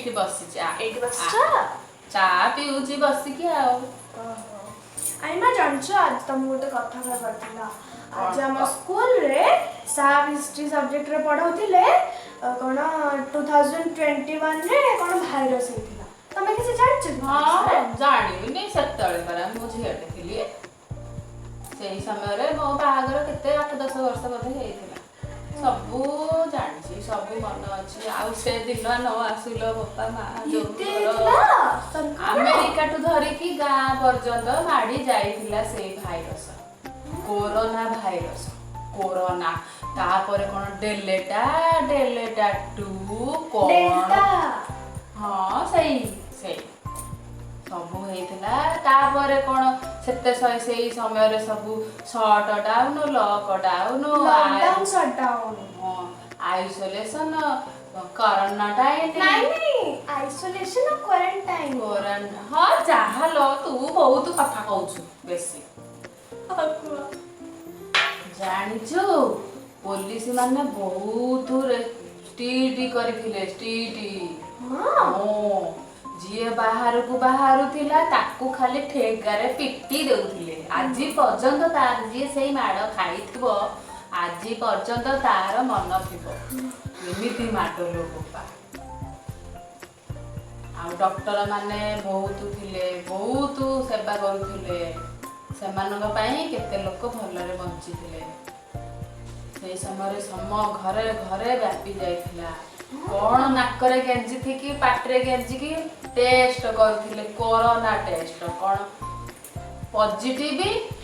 ଏଇଠି ବସିଛି ଏଇଠି ବସିଛ? ଚା ପିଉଛି ବସିକି ଆଉ। ଆଇମା ଜାଣିଛ ଆଜି ତମକୁ ଗୋଟେ କଥା କହିବାର ଥିଲା। ଆଜି ଆମ ସ୍କୁଲରେ ସାର୍ ହିଷ୍ଟ୍ରି ସବଜେକ୍ଟରେ ପଢ଼ାଉଥିଲେ କ'ଣ 2021 ରେ କ'ଣ ଭାଇରସ୍ ହେଇଥିଲା। ତମେ କିଛି ଜାଣିଛ କି? ହଁ ଜାଣିବିନି ସେତେବେଳେ ପରା ମୁଁ ଝିଅଟେ ଥିଲି। ସେଇ ସମୟରେ ମୋ ବାହାଘର କେତେ 8-10 ବର୍ଷ ବୋଧେ ହେଇଥିଲା। ସବୁ ଜାଣିଛି, ସବୁ ମନେ ଅଛି। ଆଉ ସେ ଦିନ ନ ଆସିଲ ବୋପା ମା, ଆମେରିକାଠୁ ଧରିକି ଗାଁ ପର୍ଯ୍ୟନ୍ତ ମାଡ଼ି ଯାଇଥିଲା ସେଇ ଭାଇରସ, କୋରୋନା ଭାଇରସ। କୋରୋନା ତାପରେ କ'ଣ ଡେଲେଟା 2 କ'ଣ, ହଁ ସେଇ ସବୁ ହେଇଥିଲା। ତାପରେ କ'ଣ ସେଇ ସମୟରେ ସବୁ shutdown, lockdown, isolation, corona time, isolation quarantine, ହଁ ଯାହା ଲ ତୁ ବହୁତ କଥା କହୁଛୁ ବେଶୀ। ଜାଣିଛୁ ପୋଲିସ ମାନେ ବହୁତ ଷ୍ଟ୍ରିକ୍ଟ କରିଥିଲେ। ଯିଏ ବାହାରକୁ ବାହାରୁଥିଲା ତାକୁ ଖାଲି ଠେଙ୍ଗାରେ ପିଟି ଦେଉଥିଲେ। ଆଜି ପର୍ଯ୍ୟନ୍ତ ତାର ଯିଏ ସେଇ ମାଡ଼ ଖାଇଥିବ, ଆଜି ପର୍ଯ୍ୟନ୍ତ ତାର ମନ ଥିବ ଏମିତି ମାଡ଼ ଲୋ ବୋପା। ଆଉ ଡକ୍ଟର ମାନେ ବହୁତ ଥିଲେ, ବହୁତ ସେବା କରୁଥିଲେ। ସେମାନଙ୍କ ପାଇଁ କେତେ ଲୋକ ଭଲରେ ବଞ୍ଚିଥିଲେ। ସେଇ ସମୟରେ ଘରେ ଘରେ ବ୍ୟାପି ଯାଇଥିଲା। କ'ଣ ନାକରେ ଗେଞ୍ଜିକି ପାଟିରେ ଗେଞ୍ଜିକି ଟେଷ୍ଟ କରୁଥିଲେ, କୋରୋନା ଟେଷ୍ଟ। କ'ଣ ପଜିଟିଭ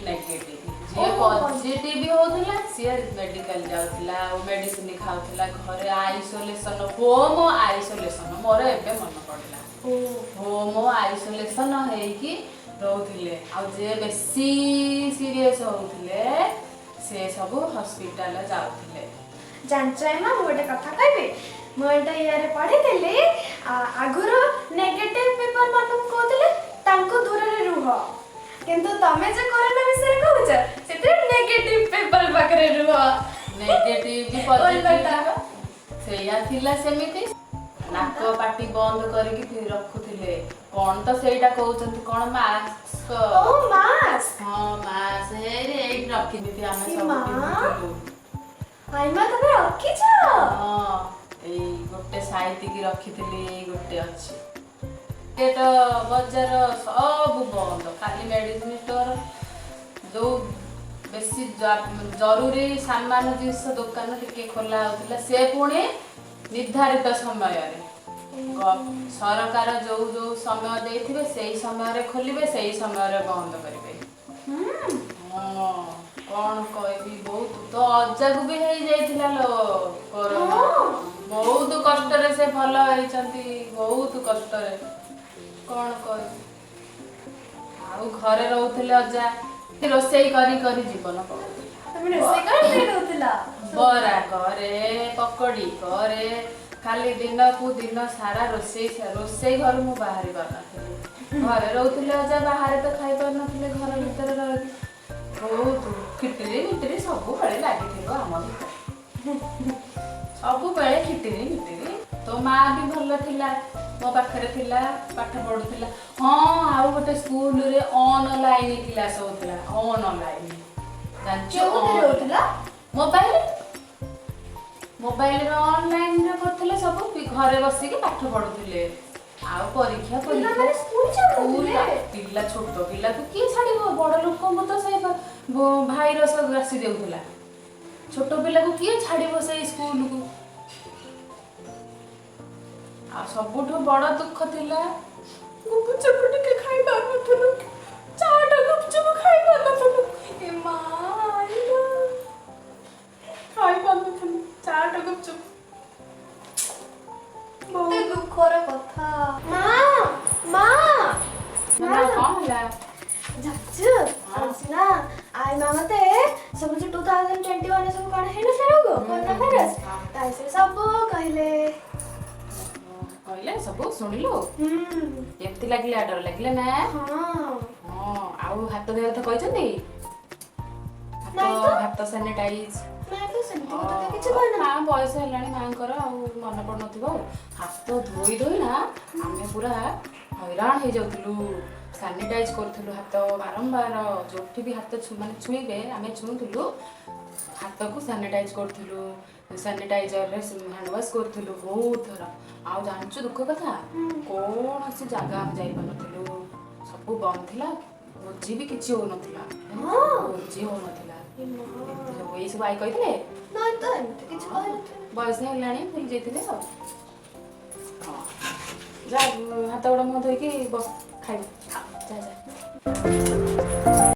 ନେଗେଟିଭ, ଯିଏ ପଜିଟିଭ ହଉଥିଲା ସିଏ ମେଡିକାଲ ଯାଉଥିଲା ଆଉ ମେଡିସିନ ଖାଉଥିଲା। ଘରେ ଆଇସୋଲେସନ, ହୋମ ଆଇସୋଲେସନ, ମୋର ଏବେ ମନେ ପଡ଼ିଲା, ହୋମ ଆଇସୋଲେସନ ହେଇକି ରହୁଥିଲେ। ଆଉ ଯିଏ ବେଶୀ ସିରିୟସ୍ ହଉଥିଲେ ସେ ସବୁ ହସ୍ପିଟାଲ ଯାଉଥିଲେ। ଜାଣିଛ ମା, ମୁଁ ଗୋଟେ କଥା କହିବି। ମୁଁ ଏଇଟା ଇଆରେ ପଢିଥିଲି, ଆଗରୁ ନେଗେଟିଭ ପିପଲ ମାନଙ୍କୁ କହୁଥିଲେ ତାଙ୍କୁ ଦୂରରେ ରୁହ, କିନ୍ତୁ ତମେ ଯେ କରୋନା ବିଷୟରେ କହୁଛ ସେଥିରେ ନେଗେଟିଭ ପିପଲ ପାଖରେ ରୁହ। ନେଗେଟିଭ ପଜିଟିଭ ସେଇଆ ଥିଲା ସେମିତି। ନାକ ପାଟି ବନ୍ଦ କରିକି ରଖୁଥିଲେ। କ'ଣ ତ ସେଇଟା କହୁଛନ୍ତି କ'ଣ ମାସ୍କ, ମାସ୍କ, ହଁ ମାସ୍କ ଏଇଠି ରଖିଦେବି ଆମେ ସବୁ ପିନ୍ଧୁଥିଲୁ। ଆଇମା ତମେ ରଖିଛ? ହଁ ଏଇ ଗୋଟେ ସାଇତିକି ରଖିଥିଲି, ଏଇ ଗୋଟେ ଅଛି। ପେଟ ବଜାର ସବୁ ବନ୍ଦ, ଖାଲି ମେଡିସିନ ଷ୍ଟୋର, ଯୋଉ ବେଶୀ ଜରୁରୀ ସାମାନ ଜିନିଷ ଦୋକାନ ଟିକେ ଖୋଲା ହଉଥିଲା, ସେ ପୁଣି ନିର୍ଦ୍ଧାରିତ ସମୟରେ। ସରକାର ଯୋଉ ସମୟ ଦେଇଥିବେ ସେଇ ସମୟରେ ଖୋଲିବେ, ସେଇ ସମୟରେ ବନ୍ଦ କରିବେ। କ'ଣ କହିବି, ବହୁତ ତ ଅଜାକୁ ବି ହେଇଯାଇଥିଲା ଲୋ କୋରୋନା। ବହୁତ କଷ୍ଟରେ ସେ ଭଲ ହେଇଛନ୍ତି, ବହୁତ କଷ୍ଟରେ। କ'ଣ କହିବି, ଆଉ ଘରେ ରହୁଥିଲେ ଅଜା, ରୋଷେଇ କରି ଜୀବନ ପକଉଥିଲା। ବରା କରେ, ପକୋଡି କରେ, ଖାଲି ଦିନକୁ ଦିନ ସାରା ରୋଷେଇ ଘରୁ ମୁଁ ବାହାରି ପାରୁନଥିଲି। ଘରେ ରହୁଥିଲେ ଅଜା, ବାହାରେ ତ ଖାଇ ପାରୁନଥିଲେ, ଘର ଭିତରେ ରହିକି ବହୁତ ଖିଟିରି ମିଟିରି ସବୁବେଳେ ଲାଗିଥିବ ଆମ ଭିତରେ। ସବୁବେଳେ ଖିଟିରି ମିଟିରି। ତୋ ମା ବି ଭଲ ଥିଲା, ମୋ ପାଖରେ ଥିଲା, ପାଠ ପଢୁଥିଲା। ହଁ ଆଉ ଗୋଟେ ସ୍କୁଲରେ ଅନଲାଇନ କ୍ଲାସ ହଉଥିଲା। ଅନଲାଇନ ଜାଣିଛୁ, ମୋବାଇଲରେ ଅନଲାଇନରେ କରୁଥିଲେ, ସବୁ ଘରେ ବସିକି ପାଠ ପଢୁଥିଲେ। ଆଉ ପରୀକ୍ଷା ପିଲା, ଛୋଟ ପିଲାକୁ କିଏ ଛାଡିବ, ବଡ ଲୋକଙ୍କୁ ତ ସେଇ ଭାଇରସ ଆସି ଯାଉଥିଲା, ଛୋଟ ପିଲାକୁ କିଏ ଛାଡିବ ସେଇ ସ୍କୁଲକୁ। ଆଉ ସବୁଠୁ ବଡ ଦୁଃଖ ଥିଲା, ଗୁପଚୁପ ଟିକେ ଖାଇ ପାରୁନଥିଲୁ, ଚାଟ ଗୁପଚୁପ ଖାଇ ପାରୁନଥିଲୁ। ଏ ମା ଖାଇ ପାରୁନଥିଲୁ ଚାଟ ଗୁପଚୁପ, କେତେ ଦୁଃଖର କଥା। ମା କ'ଣ ହେଲା ଜାଣିଛୁ, ଆଜି ନା ଆଇମା ମତେ ସବୁ ଯୋଉ 2021 ସବୁ କ'ଣ ହେଇନଥିଲା ରୋଗ, କୋରୋନା ଭାଇରସ, ତା ବିଷୟରେ ସବୁ କହିଲେ। ସବୁ ଶୁଣିଲୁ? କେମିତି ଲାଗିଲା, ଡର ଲାଗିଲା ନା? ଆଉ ହାତ ଦେହ ତ କହିଛନ୍ତି, ହାତ ସାନିଟାଇଜ ନାଇଁ ତ ସେମିତି କଥା ତ କିଛି କହିନା। ମା ବୟସ ହେଲାଣି ମାଙ୍କର ଆଉ ମନେ ପଡୁନଥିବ ଆଉ। ହାତ ଧୋଇ ଧୋଇ ନା ଆମେ ପୁରା ହଇରାଣ ହେଇଯାଉଥିଲୁ। ସାନିଟାଇଜ କରୁଥିଲୁ ହାତ ବାରମ୍ବାର, ଯୋଉଠି ବି ହାତ ମାନେ ଛୁଇଁବେ ଆମେ ଛୁଉଁଥିଲୁ ହାତକୁ ସାନିଟାଇଜ କରୁଥିଲୁ। ସାନିଟାଇଜରରେ ହ୍ୟାଣ୍ଡ ୱାଶ କରୁଥିଲୁ ବହୁତ ଥର। ଆଉ ଜାଣିଛୁ ଦୁଃଖ କଥା, କୌଣସି ଜାଗା ଆମେ ଯାଇପାରୁନଥିଲୁ, ସବୁ ବନ୍ଦ ଥିଲା। ଭୋଜି ବି କିଛି ହଉନଥିଲା, ଭୋଜି ହଉନଥିଲା। ଏଇ ସବୁ ଆଈ କହିଥିଲେ। ନାଇଁ ତ ଏମିତି କିଛି କହିନଥିଲି। ବୟସ ହେଲାଣି ଭୁଲି ଯାଇଥିଲେ ଆଉ। ହଁ ଯା ହାତ ଗୋଡ଼ ମୁହଁ ଧୋଇକି ବସ, ଖାଇବୁ। ଯା ଯା।